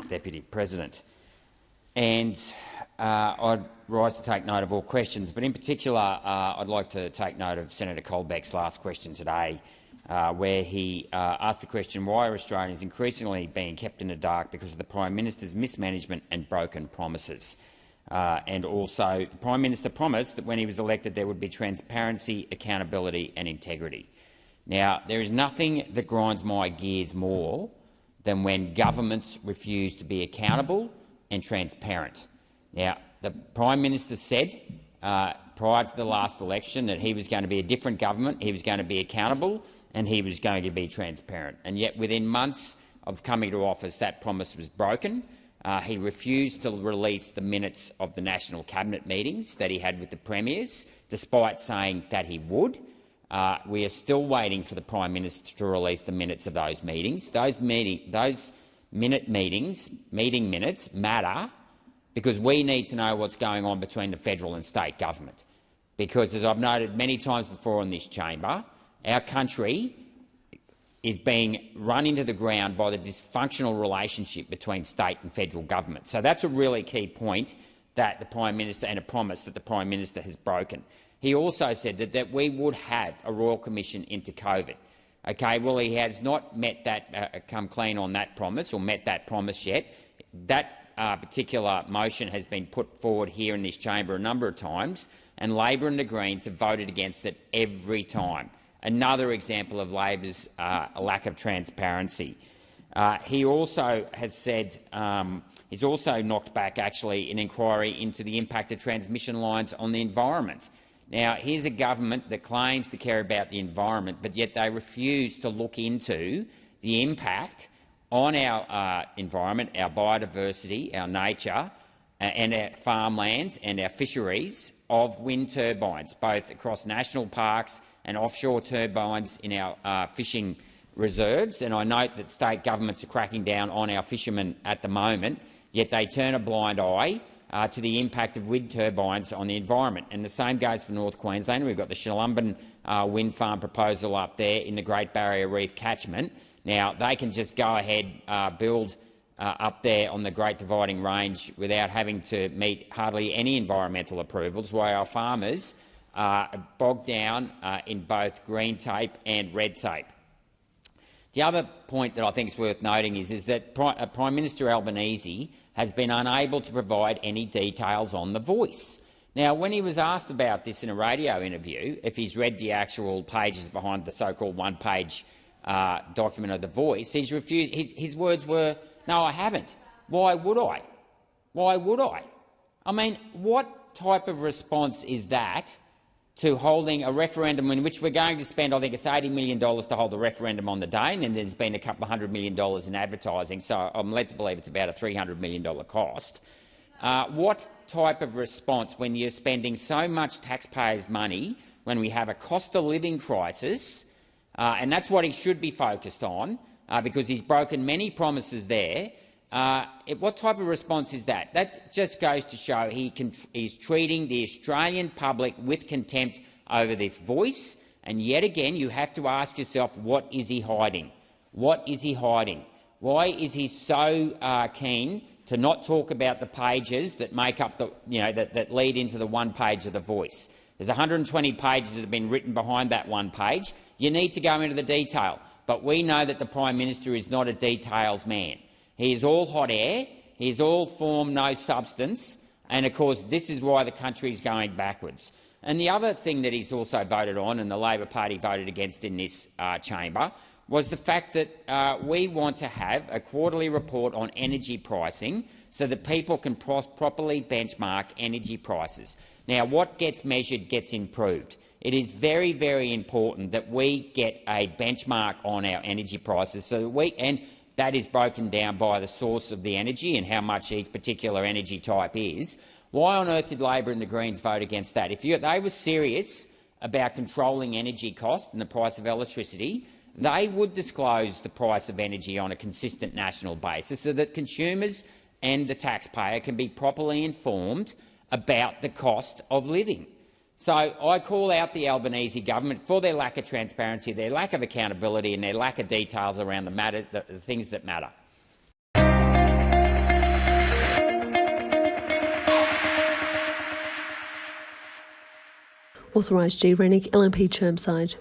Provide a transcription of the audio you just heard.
Deputy President. And I'd rise to take note of all questions, but in particular I'd like to take note of Senator Colbeck's last question today, where he asked the question, why are Australians increasingly being kept in the dark because of the Prime Minister's mismanagement and broken promises? And also, the Prime Minister promised that when he was elected there would be transparency, accountability and integrity. Now, there is nothing that grinds my gears more than when governments refuse to be accountable and transparent. Now, the Prime Minister said prior to the last election that he was going to be a different government, he was going to be accountable and he was going to be transparent. And yet, within months of coming to office, that promise was broken. He refused to release the minutes of the National Cabinet meetings that he had with the premiers, despite saying that he would. We are still waiting for the Prime Minister to release the minutes of those meetings. Those meeting minutes matter because we need to know what's going on between the federal and state government. Because, as I've noted many times before in this chamber, our country is being run into the ground by the dysfunctional relationship between state and federal government. So that's a really key point that the Prime Minister, and a promise that the Prime Minister has broken. He also said that we would have a Royal Commission into COVID. Okay, well, he has not met that, come clean on that promise or met that promise yet. That particular motion has been put forward here in this chamber a number of times, and Labor and the Greens have voted against it every time. Another example of Labor's lack of transparency. He also has said he's also knocked back actually an inquiry into the impact of transmission lines on the environment. Now, here's a government that claims to care about the environment, but yet they refuse to look into the impact on our environment, our biodiversity, our nature, and our farmland and our fisheries of wind turbines, both across national parks and offshore turbines in our fishing reserves. And I note that state governments are cracking down on our fishermen at the moment, yet they turn a blind eye to the impact of wind turbines on the environment. And the same goes for North Queensland. We've got the Shillumban wind farm proposal up there in the Great Barrier Reef catchment. Now, they can just go ahead, build up there on the Great Dividing Range without having to meet hardly any environmental approvals, while our farmers are bogged down in both green tape and red tape. The other point that I think is worth noting is that Prime Minister Albanese has been unable to provide any details on The Voice. Now, when he was asked about this in a radio interview, if he's read the actual pages behind the so-called one-page document of The Voice, he's refused. His words were, "No, I haven't. Why would I? Why would I?" I mean, what type of response is that to holding a referendum in which we're going to spend, I think it's $80 million to hold the referendum on the day, and then there's been a couple of $100 million in advertising, so I'm led to believe it's about a $300 million cost. What type of response, when you're spending so much taxpayers' money, when we have a cost of living crisis, and that's what he should be focused on, because he's broken many promises there, what type of response is that? That just goes to show he's treating the Australian public with contempt over this Voice. And yet again, you have to ask yourself, what is he hiding? What is he hiding? Why is he so keen to not talk about the pages that make up the, that lead into the one page of The Voice? There's 120 pages that have been written behind that one page. You need to go into the detail. But we know that the Prime Minister is not a details man. He is all hot air, he is all form, no substance, and of course this is why the country is going backwards. And the other thing that he's also voted on, and the Labor Party voted against in this chamber, was the fact that we want to have a quarterly report on energy pricing so that people can properly benchmark energy prices. Now, what gets measured gets improved. It is very, very important that we get a benchmark on our energy prices, so that that is broken down by the source of the energy and how much each particular energy type is. Why on earth did Labor and the Greens vote against that? If they were serious about controlling energy costs and the price of electricity, they would disclose the price of energy on a consistent national basis so that consumers and the taxpayer can be properly informed about the cost of living. So I call out the Albanese government for their lack of transparency, their lack of accountability and their lack of details around the things that matter. Authorised G. Rennick, LNP Chermside.